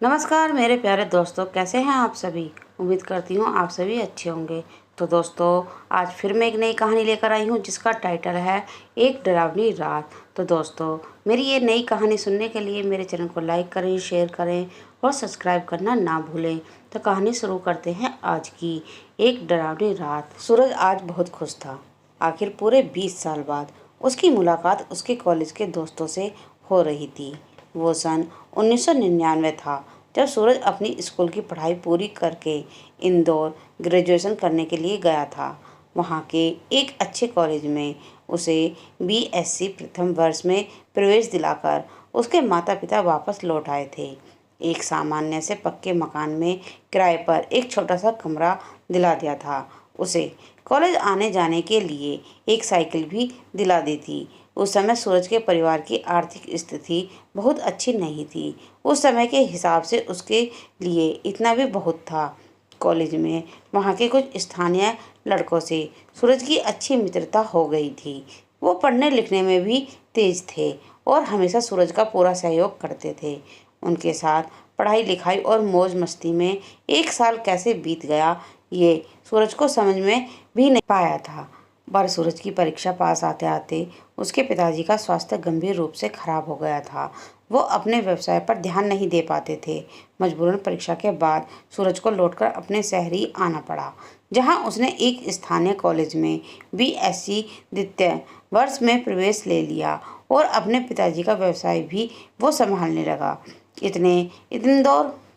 नमस्कार मेरे प्यारे दोस्तों, कैसे हैं आप सभी। उम्मीद करती हूँ आप सभी अच्छे होंगे। तो दोस्तों, आज फिर मैं एक नई कहानी लेकर आई हूँ जिसका टाइटल है एक डरावनी रात। तो दोस्तों, मेरी ये नई कहानी सुनने के लिए मेरे चैनल को लाइक करें, शेयर करें और सब्सक्राइब करना ना भूलें। तो कहानी शुरू करते हैं आज की एक डरावनी रात। सूरज आज बहुत खुश था। आखिर पूरे 20 साल बाद उसकी मुलाकात उसके कॉलेज के दोस्तों से हो रही थी। वो सन 1999 था जब सूरज अपनी स्कूल की पढ़ाई पूरी करके इंदौर ग्रेजुएशन करने के लिए गया था। वहाँ के एक अच्छे कॉलेज में उसे बीएससी प्रथम वर्ष में प्रवेश दिलाकर उसके माता पिता वापस लौट आए थे। एक सामान्य से पक्के मकान में किराए पर एक छोटा सा कमरा दिला दिया था। उसे कॉलेज आने जाने के लिए एक साइकिल भी दिला दी थी। उस समय सूरज के परिवार की आर्थिक स्थिति बहुत अच्छी नहीं थी। उस समय के हिसाब से उसके लिए इतना भी बहुत था। कॉलेज में वहाँ के कुछ स्थानीय लड़कों से सूरज की अच्छी मित्रता हो गई थी। वो पढ़ने लिखने में भी तेज थे और हमेशा सूरज का पूरा सहयोग करते थे। उनके साथ पढ़ाई लिखाई और मौज मस्ती में एक साल कैसे बीत गया ये सूरज को समझ में भी नहीं पाया था। पर सूरज की परीक्षा पास आते आते उसके पिताजी का स्वास्थ्य गंभीर रूप से खराब हो गया था। वो अपने व्यवसाय पर ध्यान नहीं दे पाते थे। मजबूरन परीक्षा के बाद सूरज को लौटकर अपने शहर ही आना पड़ा, जहां उसने एक स्थानीय कॉलेज में बीएससी द्वितीय वर्ष में प्रवेश ले लिया और अपने पिताजी का व्यवसाय भी वो संभालने लगा।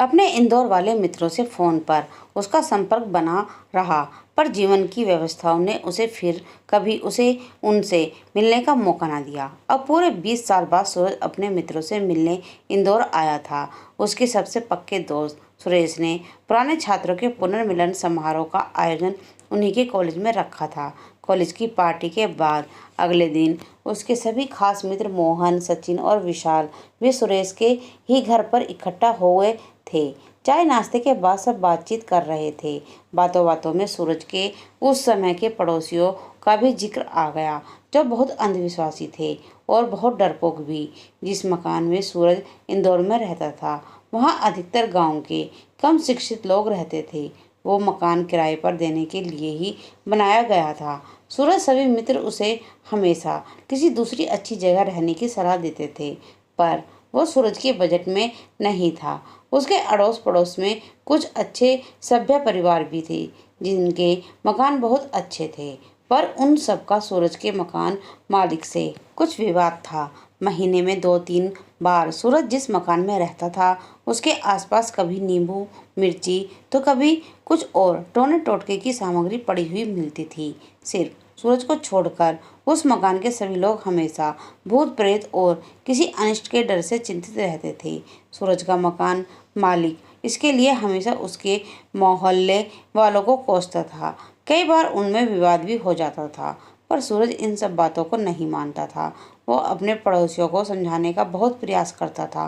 अपने इंदौर वाले मित्रों से फ़ोन पर उसका संपर्क बना रहा, पर जीवन की व्यवस्थाओं ने उसे फिर कभी उनसे मिलने का मौका ना दिया। अब पूरे 20 साल बाद सूरज अपने मित्रों से मिलने इंदौर आया था। उसके सबसे पक्के दोस्त सुरेश ने पुराने छात्रों के पुनर्मिलन समारोह का आयोजन उन्हीं के कॉलेज में रखा था। कॉलेज की पार्टी के बाद अगले दिन उसके सभी खास मित्र मोहन, सचिन और विशाल भी सुरेश के ही घर पर इकट्ठा हुए थे। चाय नाश्ते के बाद सब बातचीत कर रहे थे। बातों बातों में सूरज के उस समय के पड़ोसियों का भी जिक्र आ गया, जो बहुत अंधविश्वासी थे और बहुत डरपोक भी। जिस मकान में सूरज इंदौर में रहता था, वहाँ अधिकतर गांव के कम शिक्षित लोग रहते थे। वो मकान किराए पर देने के लिए ही बनाया गया था। सूरज सभी मित्र उसे हमेशा किसी दूसरी अच्छी जगह रहने की सलाह देते थे, पर वो सूरज के बजट में नहीं था। उसके अड़ोस पड़ोस में कुछ अच्छे सभ्य परिवार भी थे जिनके मकान बहुत अच्छे थे, पर उन सबका सूरज के मकान मालिक से कुछ विवाद था। महीने में 2-3 बार सूरज जिस मकान में रहता था, उसके आसपास कभी नींबू मिर्ची तो कभी कुछ और टोने टोटके की सामग्री पड़ी हुई मिलती थी। सिर्फ सूरज को छोड़कर उस मकान के सभी लोग हमेशा भूत प्रेत और किसी अनिष्ट के डर से चिंतित रहते थे। सूरज का मकान मालिक इसके लिए हमेशा उसके मोहल्ले वालों को कोसता था। कई बार उनमें विवाद भी हो जाता था, पर सूरज इन सब बातों को नहीं मानता था। वो अपने पड़ोसियों को समझाने का बहुत प्रयास करता था,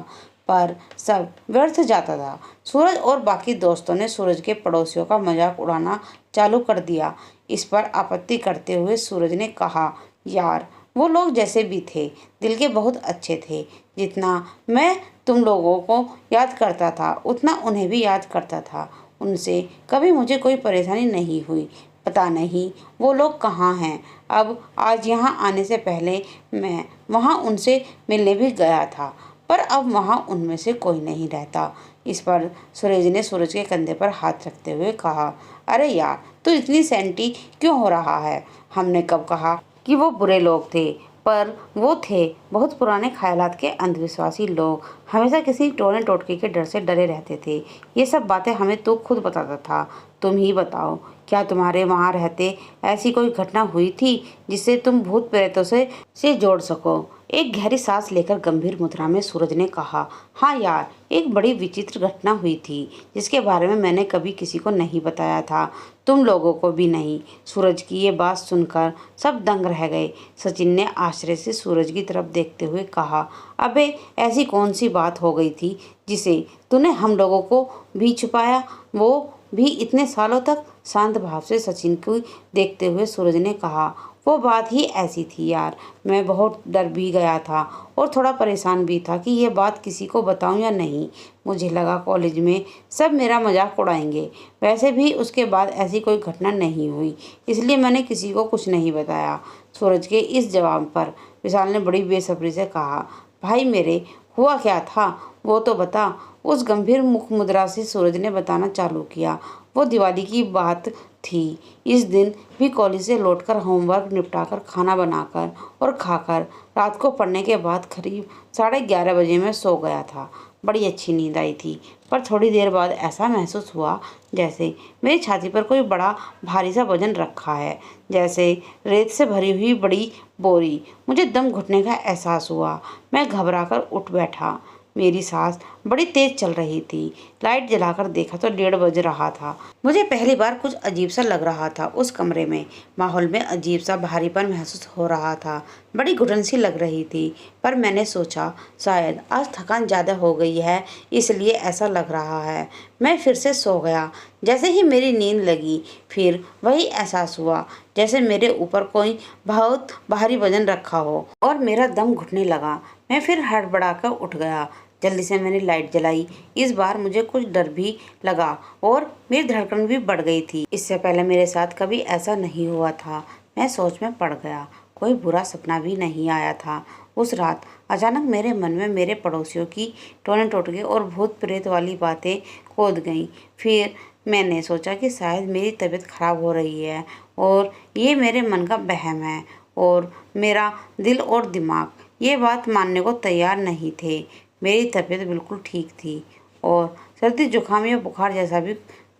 पर सब व्यर्थ जाता था। सूरज और बाकी दोस्तों ने सूरज के पड़ोसियों का मजाक उड़ाना चालू कर दिया। इस पर आपत्ति करते हुए सूरज ने कहा, यार, वो लोग जैसे भी थे, दिल के बहुत अच्छे थे। जितना मैं तुम लोगों को याद करता था, उतना उन्हें भी याद करता था। उनसे कभी मुझे कोई परेशानी नहीं हुई। पता नहीं वो लोग कहाँ हैं अब। आज यहाँ आने से पहले मैं वहाँ उनसे मिलने भी गया था, पर अब वहाँ उनमें से कोई नहीं रहता। इस पर सूरज ने सूरज के कंधे पर हाथ रखते हुए कहा, अरे यार, तू इतनी सेंटी क्यों हो रहा है। हमने कब कहा कि वो बुरे लोग थे, पर वो थे बहुत पुराने ख्यालात के अंधविश्वासी लोग। हमेशा किसी टोने टोटके के डर से डरे रहते थे। ये सब बातें हमें तू खुद बताता था। तुम ही बताओ, क्या तुम्हारे वहाँ रहते ऐसी कोई घटना हुई थी जिससे तुम भूत प्रेतों से जोड़ सको। एक गहरी सांस लेकर गंभीर मुद्रा में सूरज ने कहा, हाँ यार, एक बड़ी विचित्र घटना हुई थी जिसके बारे में मैंने कभी किसी को नहीं बताया था, तुम लोगों को भी नहीं। सूरज की ये बात सुनकर सब दंग रह गए। सचिन ने आश्चर्य से सूरज की तरफ देखते हुए कहा, अबे ऐसी कौन सी बात हो गई थी जिसे तूने हम लोगों को भी छुपाया, वो भी इतने सालों तक। शांत भाव से सचिन को देखते हुए सूरज ने कहा, वो बात ही ऐसी थी यार। मैं बहुत डर भी गया था और थोड़ा परेशान भी था कि ये बात किसी को बताऊं या नहीं। मुझे लगा कॉलेज में सब मेरा मजाक उड़ाएंगे। वैसे भी उसके बाद ऐसी कोई घटना नहीं हुई, इसलिए मैंने किसी को कुछ नहीं बताया। सूरज के इस जवाब पर विशाल ने बड़ी बेसब्री से कहा, भाई मेरे, हुआ क्या था वो तो बता। उस गंभीर मुख मुद्रा से सूरज ने बताना चालू किया। वो दिवाली की बात थी। इस दिन भी कॉलेज से लौटकर होमवर्क निपटाकर खाना बनाकर और खाकर रात को पढ़ने के बाद करीब 11:30 बजे मैं सो गया था। बड़ी अच्छी नींद आई थी, पर थोड़ी देर बाद ऐसा महसूस हुआ जैसे मेरी छाती पर कोई बड़ा भारी सा वजन रखा है, जैसे रेत से भरी हुई बड़ी बोरी। मुझे दम घुटने का एहसास हुआ। मैं घबराकर उठ बैठा। मेरी सांस बड़ी तेज चल रही थी। लाइट जलाकर देखा तो 1:30 बज रहा था। मुझे पहली बार कुछ अजीब सा लग रहा था उस कमरे में। माहौल में अजीब सा भारीपन महसूस हो रहा था। बड़ी घुटन सी लग रही थी, पर मैंने सोचा शायद आज थकान ज़्यादा हो गई है, इसलिए ऐसा लग रहा है। मैं फिर से सो गया। जैसे ही मेरी नींद लगी, फिर वही एहसास हुआ जैसे मेरे ऊपर कोई बहुत भारी वजन रखा हो और मेरा दम घुटने लगा। मैं फिर हड़बड़ाकर उठ गया। जल्दी से मैंने लाइट जलाई। इस बार मुझे कुछ डर भी लगा और मेरी धड़कन भी बढ़ गई थी। इससे पहले मेरे साथ कभी ऐसा नहीं हुआ था। मैं सोच में पड़ गया। कोई बुरा सपना भी नहीं आया था। उस रात अचानक मेरे मन में मेरे पड़ोसियों की टोने टोटके और भूत प्रेत वाली बातें कूद गईं। फिर मैंने सोचा कि शायद मेरी तबीयत खराब हो रही है और ये मेरे मन का वहम है, और मेरा दिल और दिमाग ये बात मानने को तैयार नहीं थे। मेरी तबीयत बिल्कुल ठीक थी और सर्दी जुकाम या बुखार जैसा भी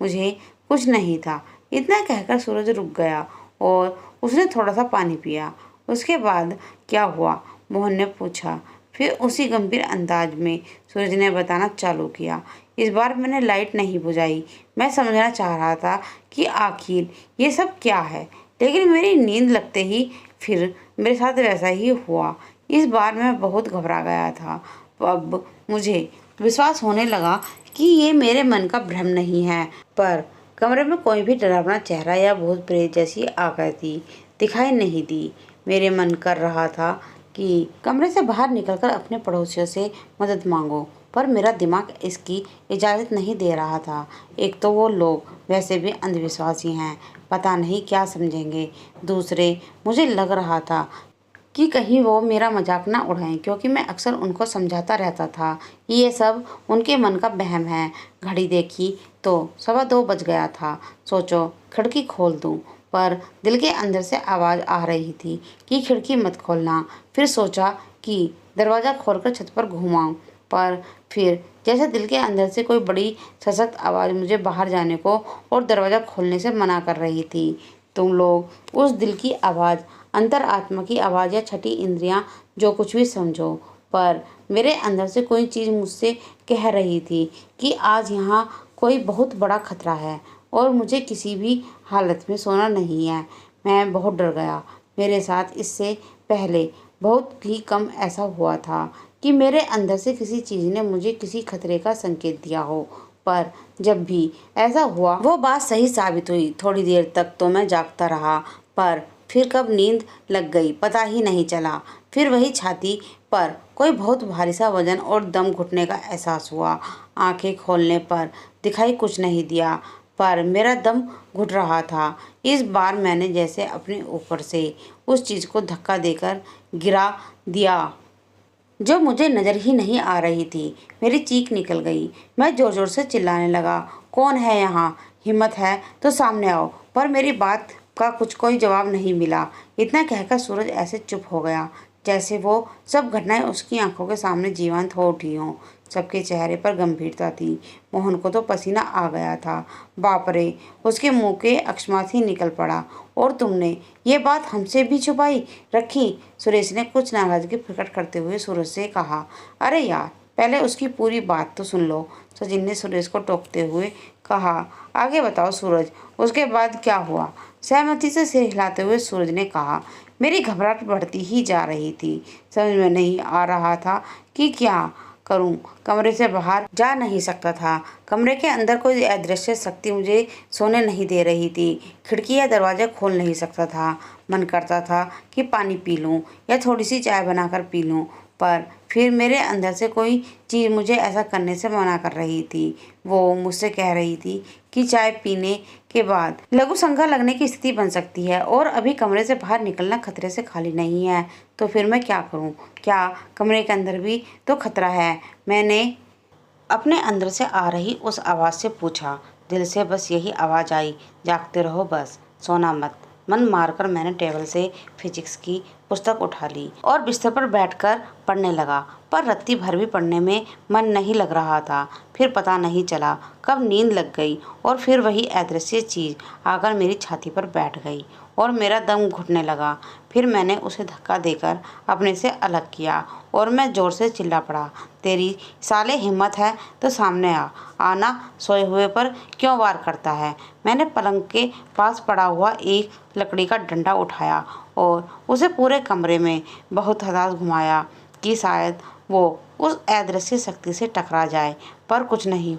मुझे कुछ नहीं था। इतना कहकर सूरज रुक गया और उसने थोड़ा सा पानी पिया। उसके बाद क्या हुआ, मोहन ने पूछा। फिर उसी गंभीर अंदाज में सूरज ने बताना चालू किया। इस बार मैंने लाइट नहीं बुझाई। मैं समझना चाह रहा था कि आखिर ये सब क्या है, लेकिन मेरी नींद लगते ही फिर मेरे साथ वैसा ही हुआ। इस बार मैं बहुत घबरा गया था। अब मुझे विश्वास होने लगा कि ये मेरे मन का भ्रम नहीं है, पर कमरे में कोई भी डरावना चेहरा या भूत प्रेत जैसी आकृति दिखाई नहीं दी। मेरे मन कर रहा था कि कमरे से बाहर निकलकर अपने पड़ोसियों से मदद मांगो, पर मेरा दिमाग इसकी इजाज़त नहीं दे रहा था। एक तो वो लोग वैसे भी अंधविश्वासी हैं, पता नहीं क्या समझेंगे। दूसरे, मुझे लग रहा था कि कहीं वो मेरा मजाक ना उड़ाएं, क्योंकि मैं अक्सर उनको समझाता रहता था कि ये सब उनके मन का वहम है। घड़ी देखी तो 2:15 बज गया था। सोचो खिड़की खोल दूं, पर दिल के अंदर से आवाज़ आ रही थी कि खिड़की मत खोलना। फिर सोचा कि दरवाज़ा खोलकर छत पर घुमाऊं, पर फिर जैसे दिल के अंदर से कोई बड़ी सशक्त आवाज़ मुझे बाहर जाने को और दरवाज़ा खोलने से मना कर रही थी। तुम लोग उस दिल की आवाज़, अंतरात्मा की आवाज़ या छठी इंद्रियां, जो कुछ भी समझो, पर मेरे अंदर से कोई चीज़ मुझसे कह रही थी कि आज यहाँ कोई बहुत बड़ा खतरा है और मुझे किसी भी हालत में सोना नहीं है। मैं बहुत डर गया। मेरे साथ इससे पहले बहुत ही कम ऐसा हुआ था कि मेरे अंदर से किसी चीज़ ने मुझे किसी खतरे का संकेत दिया हो, पर जब भी ऐसा हुआ वो बात सही साबित हुई। थोड़ी देर तक तो मैं जागता रहा, पर फिर कब नींद लग गई पता ही नहीं चला। फिर वही छाती पर कोई बहुत भारी सा वजन और दम घुटने का एहसास हुआ। आंखें खोलने पर दिखाई कुछ नहीं दिया, पर मेरा दम घुट रहा था। इस बार मैंने जैसे अपने ऊपर से उस चीज़ को धक्का देकर गिरा दिया जो मुझे नज़र ही नहीं आ रही थी। मेरी चीख निकल गई। मैं ज़ोर ज़ोर से चिल्लाने लगा, कौन है यहाँ? हिम्मत है तो सामने आओ। पर मेरी बात का कोई जवाब नहीं मिला। इतना कहकर सूरज ऐसे चुप हो गया जैसे वो सब घटनाएं उसकी आंखों के सामने जीवंत हो उठी हों। सबके चेहरे पर गंभीरता थी। मोहन को तो पसीना आ गया था। बाप रे, उसके मुंह के अकस्मात ही निकल पड़ा। और तुमने ये बात हमसे भी छुपाई रखी? सुरेश ने कुछ नाराजगी प्रकट करते हुए सूरज से कहा। अरे यार, पहले उसकी पूरी बात तो सुन लो, सचिन ने सुरेश को टोकते हुए कहा। आगे बताओ सूरज, उसके बाद क्या हुआ? सहमति से सिर हिलाते हुए सूरज ने कहा। मेरी घबराहट बढ़ती ही जा रही थी। समझ में नहीं आ रहा था कि क्या करूं? कमरे से बाहर जा नहीं सकता था। कमरे के अंदर कोई अदृश्य शक्ति मुझे सोने नहीं दे रही थी। खिड़की या दरवाजा खोल नहीं सकता था। मन करता था कि पानी पी लूं या थोड़ी सी चाय बनाकर पी लूं, पर फिर मेरे अंदर से कोई चीज़ मुझे ऐसा करने से मना कर रही थी। वो मुझसे कह रही थी कि चाय पीने के बाद लघु शंका लगने की स्थिति बन सकती है और अभी कमरे से बाहर निकलना खतरे से खाली नहीं है। तो फिर मैं क्या करूं? क्या कमरे के अंदर भी तो खतरा है? मैंने अपने अंदर से आ रही उस आवाज़ से पूछा। दिल से बस यही आवाज़ आई, जागते रहो बस, सोना मत। मन मारकर मैंने टेबल से फिजिक्स की पुस्तक उठा ली और बिस्तर पर बैठकर पढ़ने लगा, पर रत्ती भर भी पढ़ने में मन नहीं लग रहा था। फिर पता नहीं चला कब नींद लग गई और फिर वही अदृश्य चीज़ आकर मेरी छाती पर बैठ गई और मेरा दम घुटने लगा। फिर मैंने उसे धक्का देकर अपने से अलग किया और मैं ज़ोर से चिल्ला पड़ा, तेरी साले हिम्मत है तो सामने आ, आना सोए हुए पर क्यों वार करता है? मैंने पलंग के पास पड़ा हुआ एक लकड़ी का डंडा उठाया और उसे पूरे कमरे में बहुत हदास घुमाया कि शायद वो उस अदृश्य शक्ति से टकरा जाए, पर कुछ नहीं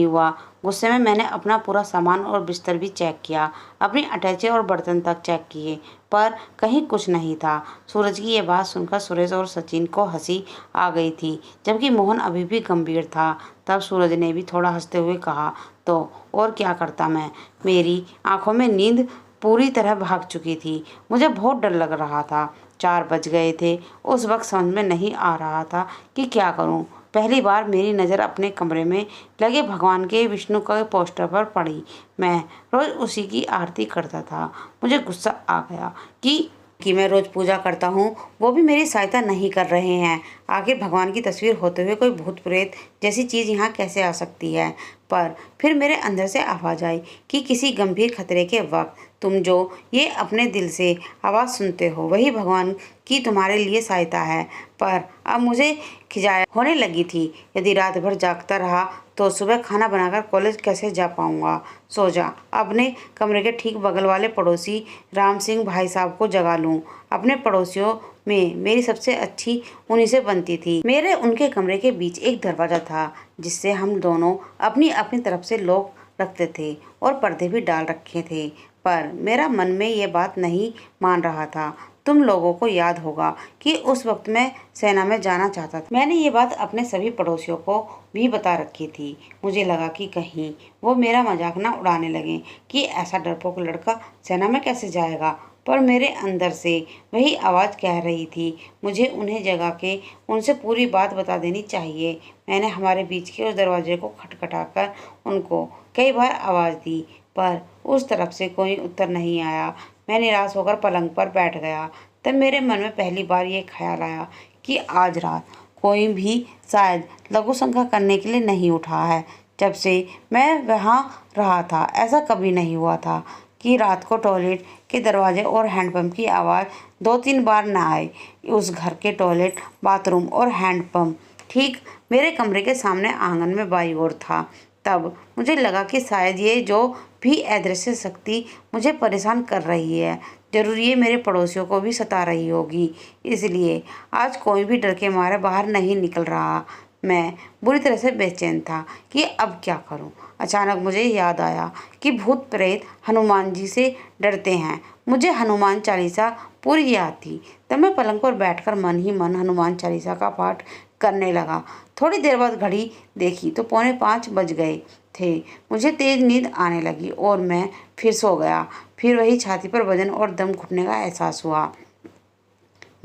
हुआ। गुस्से में मैंने अपना पूरा सामान और बिस्तर भी चेक किया, अपनी अटैची और बर्तन तक चेक किए, पर कहीं कुछ नहीं था। सूरज की ये बात सुनकर सुरेश और सचिन को हंसी आ गई थी, जबकि मोहन अभी भी गंभीर था। तब सूरज ने भी थोड़ा हंसते हुए कहा, तो और क्या करता मैं? मेरी आंखों में नींद पूरी तरह भाग चुकी थी। मुझे बहुत डर लग रहा था। 4 बज गए थे। उस वक्त समझ में नहीं आ रहा था कि क्या करूं। पहली बार मेरी नज़र अपने कमरे में लगे भगवान के विष्णु के पोस्टर पर पड़ी। मैं रोज़ उसी की आरती करता था। मुझे गुस्सा आ गया कि मैं रोज़ पूजा करता हूँ, वो भी मेरी सहायता नहीं कर रहे हैं। आखिर भगवान की तस्वीर होते हुए कोई भूत प्रेत जैसी चीज़ यहाँ कैसे आ सकती है? पर फिर मेरे अंदर से आवाज़ आई कि किसी गंभीर खतरे के वक्त तुम जो ये अपने दिल से आवाज़ सुनते हो, वही भगवान की तुम्हारे लिए सहायता है। पर अब मुझे खिजाया होने लगी थी। यदि रात भर जागता रहा तो सुबह खाना बनाकर कॉलेज कैसे जा पाऊंगा? सो जा। अपने कमरे के ठीक बगल वाले पड़ोसी राम सिंह भाई साहब को जगा लूं। अपने पड़ोसियों में मेरी सबसे अच्छी उन्हीं से बनती थी। मेरे उनके कमरे के बीच एक दरवाज़ा था जिससे हम दोनों अपनी अपनी तरफ से लॉक रखते थे और पर्दे भी डाल रखे थे। पर मेरा मन में ये बात नहीं मान रहा था। तुम लोगों को याद होगा कि उस वक्त मैं सेना में जाना चाहता था। मैंने ये बात अपने सभी पड़ोसियों को भी बता रखी थी। मुझे लगा कि कहीं वो मेरा मजाक ना उड़ाने लगे कि ऐसा डरपोक लड़का सेना में कैसे जाएगा। पर मेरे अंदर से वही आवाज़ कह रही थी, मुझे उन्हें जगा के उनसे पूरी बात बता देनी चाहिए। मैंने हमारे बीच के उस दरवाजे को खटखटाकर उनको कई बार आवाज़ दी, पर उस तरफ से कोई उत्तर नहीं आया। मैं निराश होकर पलंग पर बैठ गया। तब मेरे मन में पहली बार ये ख्याल आया कि आज रात कोई भी शायद लघु शंका करने के लिए नहीं उठा है। जब से मैं वहाँ रहा था ऐसा कभी नहीं हुआ था कि रात को टॉयलेट के दरवाजे और हैंडपंप की आवाज़ 2-3 बार ना आए। उस घर के टॉयलेट, बाथरूम और हैंडपंप ठीक मेरे कमरे के सामने आंगन में बाई ओर था। तब मुझे लगा कि शायद ये जो भी अदृश्य शक्ति मुझे परेशान कर रही है, जरूर ये मेरे पड़ोसियों को भी सता रही होगी। इसलिए आज कोई भी डर के मारे बाहर नहीं निकल रहा। मैं बुरी तरह से बेचैन था कि अब क्या करूं। अचानक मुझे याद आया कि भूत प्रेत हनुमान जी से डरते हैं। मुझे हनुमान चालीसा पूरी याद थी। तब मैं पलंग पर बैठकर मन ही मन हनुमान चालीसा का पाठ करने लगा। थोड़ी देर बाद घड़ी देखी तो 4:45 बज गए थे। मुझे तेज नींद आने लगी और मैं फिर सो गया। फिर वही छाती पर वजन और दम घुटने का एहसास हुआ।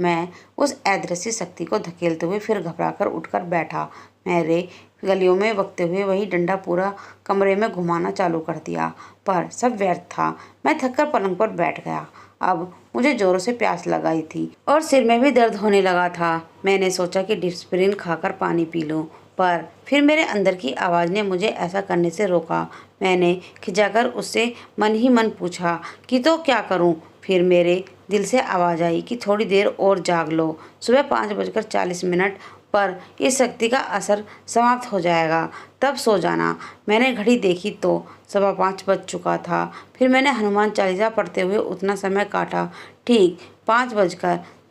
मैं उस अदृश्य शक्ति को धकेलते हुए फिर घबराकर उठकर बैठा। मेरे गलियों में बकते हुए वही डंडा पूरा कमरे में घुमाना चालू कर दिया, पर सब व्यर्थ था। मैं थककर पलंग पर बैठ गया। अब मुझे जोरों से प्यास लगाई थी और सिर में भी दर्द होने लगा था। मैंने सोचा कि डिस्प्रिन खाकर पानी पी लूं, पर फिर मेरे अंदर की आवाज़ ने मुझे ऐसा करने से रोका। मैंने खिंचाकर उससे मन ही मन पूछा कि तो क्या करूं? फिर मेरे दिल से आवाज़ आई कि थोड़ी देर और जाग लो। सुबह 5:40 पर इस शक्ति का असर समाप्त हो जाएगा, तब सो जाना। मैंने घड़ी देखी तो 5:15 बज चुका था। फिर मैंने हनुमान चालीसा पढ़ते हुए उतना समय काटा। ठीक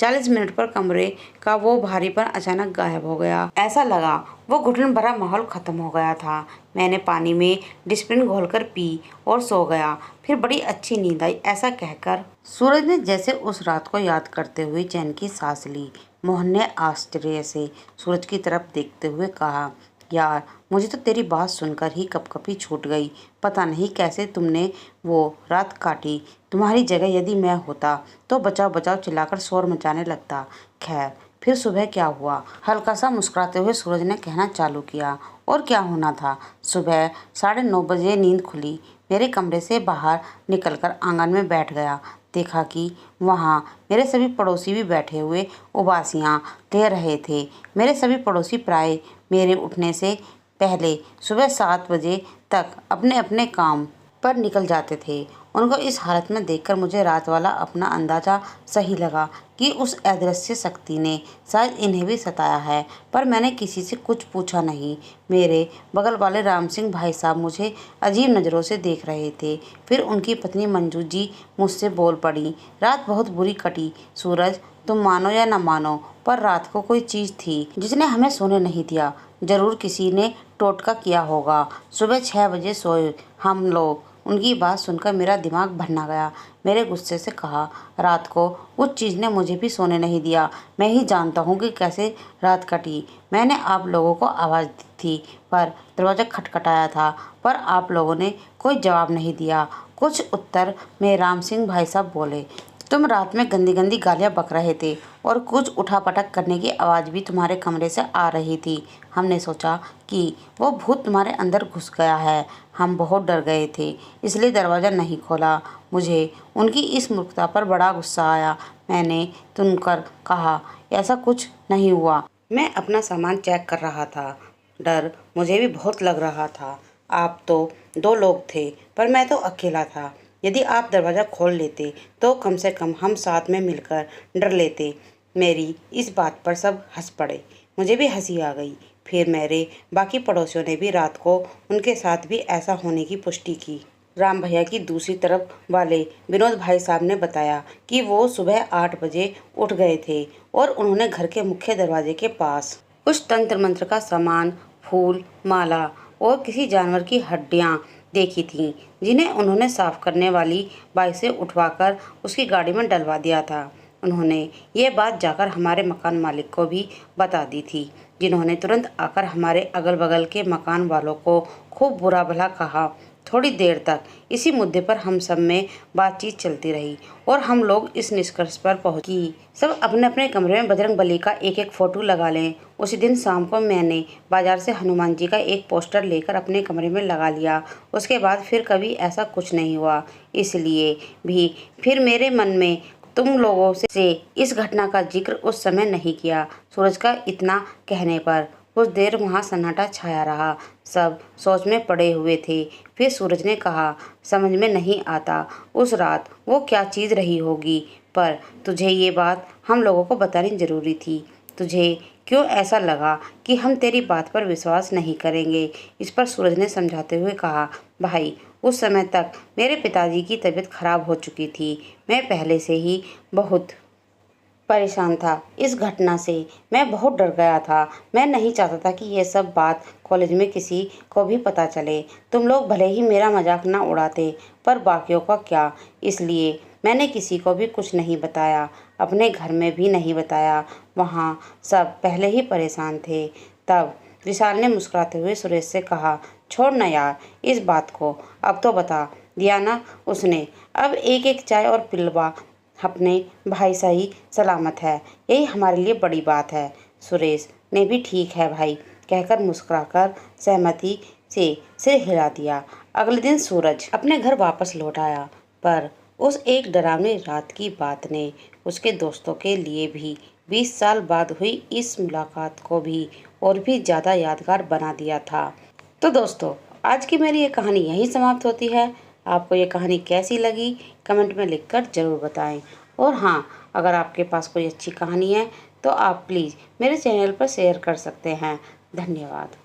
40 मिनट पर कमरे का वो भारीपन अचानक गायब हो गया। ऐसा लगा वो घुटन भरा माहौल खत्म हो गया था। मैंने पानी में डिस्प्रिन घोलकर पी और सो गया। फिर बड़ी अच्छी नींद आई। ऐसा कहकर सूरज ने जैसे उस रात को याद करते हुए चैन की सांस ली। मोहन ने आश्चर्य से सूरज की तरफ देखते हुए कहा, यार मुझे तो तेरी बात सुनकर ही कपकपी छूट गई। पता नहीं कैसे तुमने वो रात काटी। तुम्हारी जगह यदि मैं होता तो बचाओ बचाओ चिल्लाकर शोर मचाने लगता। खैर फिर सुबह क्या हुआ? हल्का सा मुस्कुराते हुए सूरज ने कहना चालू किया, और क्या होना था। सुबह 9:30 बजे नींद खुली। मेरे कमरे से बाहर निकलकर आंगन में बैठ गया। देखा कि वहाँ मेरे सभी पड़ोसी भी बैठे हुए उबासियाँ ले रहे थे। मेरे सभी पड़ोसी प्राय मेरे उठने से पहले सुबह 7 बजे तक अपने अपने काम पर निकल जाते थे। उनको इस हालत में देखकर मुझे रात वाला अपना अंदाज़ा सही लगा कि उस अदृश्य शक्ति ने शायद इन्हें भी सताया है, पर मैंने किसी से कुछ पूछा नहीं। मेरे बगल वाले राम सिंह भाई साहब मुझे अजीब नज़रों से देख रहे थे। फिर उनकी पत्नी मंजू जी मुझसे बोल पड़ी, रात बहुत बुरी कटी सूरज, तुम मानो या न मानो, पर रात को कोई चीज़ थी जिसने हमें सोने नहीं दिया। जरूर किसी ने टोटका किया होगा। सुबह 6 बजे सोए हम लोग। उनकी बात सुनकर मेरा दिमाग भरना गया। मेरे गुस्से से कहा, रात को उस चीज़ ने मुझे भी सोने नहीं दिया। मैं ही जानता हूँ कि कैसे रात कटी। मैंने आप लोगों को आवाज़ दी थी, पर दरवाज़ा खटखटाया था, पर आप लोगों ने कोई जवाब नहीं दिया। कुछ उत्तर में राम सिंह भाई साहब बोले, तुम रात में गंदी गंदी गालियाँ बक रहे थे और कुछ उठापटक करने की आवाज़ भी तुम्हारे कमरे से आ रही थी। हमने सोचा कि वो भूत तुम्हारे अंदर घुस गया है। हम बहुत डर गए थे, इसलिए दरवाज़ा नहीं खोला। मुझे उनकी इस मूर्खता पर बड़ा गुस्सा आया। मैंने तुनकर कहा, ऐसा कुछ नहीं हुआ। मैं अपना सामान चेक कर रहा था। डर मुझे भी बहुत लग रहा था। आप तो 2 लोग थे, पर मैं तो अकेला था। यदि आप दरवाज़ा खोल लेते तो कम से कम हम साथ में मिलकर डर लेते। मेरी इस बात पर सब हंस पड़े। मुझे भी हंसी आ गई। फिर मेरे बाकी पड़ोसियों ने भी रात को उनके साथ भी ऐसा होने की पुष्टि की। राम भैया की दूसरी तरफ वाले विनोद भाई साहब ने बताया कि वो सुबह 8 बजे उठ गए थे और उन्होंने घर के मुख्य दरवाजे के पास कुछ तंत्र मंत्र का सामान, फूल, माला और किसी जानवर की हड्डियाँ देखी थीं, जिन्हें उन्होंने साफ करने वाली बाइक से उठवाकर उसकी गाड़ी में डलवा दिया था। उन्होंने ये बात जाकर हमारे मकान मालिक को भी बता दी थी, जिन्होंने तुरंत आकर हमारे अगल बगल के मकान वालों को खूब बुरा भला कहा। थोड़ी देर तक इसी मुद्दे पर हम सब में बातचीत चलती रही और हम लोग इस निष्कर्ष पर पहुंचे कि सब अपने अपने कमरे में बजरंग बली का एक फोटो लगा लें। उसी दिन शाम को मैंने बाजार से हनुमान जी का एक पोस्टर लेकर अपने कमरे में लगा लिया। उसके बाद फिर कभी ऐसा कुछ नहीं हुआ। इसलिए भी फिर मेरे मन में तुम लोगों से इस घटना का जिक्र उस समय नहीं किया। सूरज का इतना कहने पर कुछ देर वहाँ सन्नाटा छाया रहा। सब सोच में पड़े हुए थे। फिर सूरज ने कहा, समझ में नहीं आता उस रात वो क्या चीज़ रही होगी, पर तुझे ये बात हम लोगों को बतानी ज़रूरी थी। तुझे क्यों ऐसा लगा कि हम तेरी बात पर विश्वास नहीं करेंगे? इस पर सूरज ने समझाते हुए कहा, भाई उस समय तक मेरे पिताजी की तबीयत खराब हो चुकी थी। मैं पहले से ही बहुत परेशान था। इस घटना से मैं बहुत डर गया था। मैं नहीं चाहता था कि ये सब बात कॉलेज में किसी को भी पता चले। तुम लोग भले ही मेरा मजाक ना उड़ाते, पर बाकियों का क्या, इसलिए मैंने किसी को भी कुछ नहीं बताया। अपने घर में भी नहीं बताया। वहाँ सब पहले ही परेशान थे। तब विशाल ने मुस्कुराते हुए सुरेश से कहा, छोड़ ना यार इस बात को, अब तो बता दिया ना उसने। अब एक एक चाय और पिलवा अपने भाई सही सलामत है, यही हमारे लिए बड़ी बात है। सुरेश ने भी ठीक है भाई कहकर मुस्कुराकर सहमति से सिर हिला दिया। अगले दिन सूरज अपने घर वापस लौट आया, पर उस एक डरावनी रात की बात ने उसके दोस्तों के लिए भी 20 साल बाद हुई इस मुलाकात को भी और भी ज़्यादा यादगार बना दिया था। तो दोस्तों, आज की मेरी ये कहानी यहीं समाप्त होती है। आपको ये कहानी कैसी लगी कमेंट में लिखकर ज़रूर बताएं। और हाँ, अगर आपके पास कोई अच्छी कहानी है तो आप प्लीज़ मेरे चैनल पर शेयर कर सकते हैं। धन्यवाद।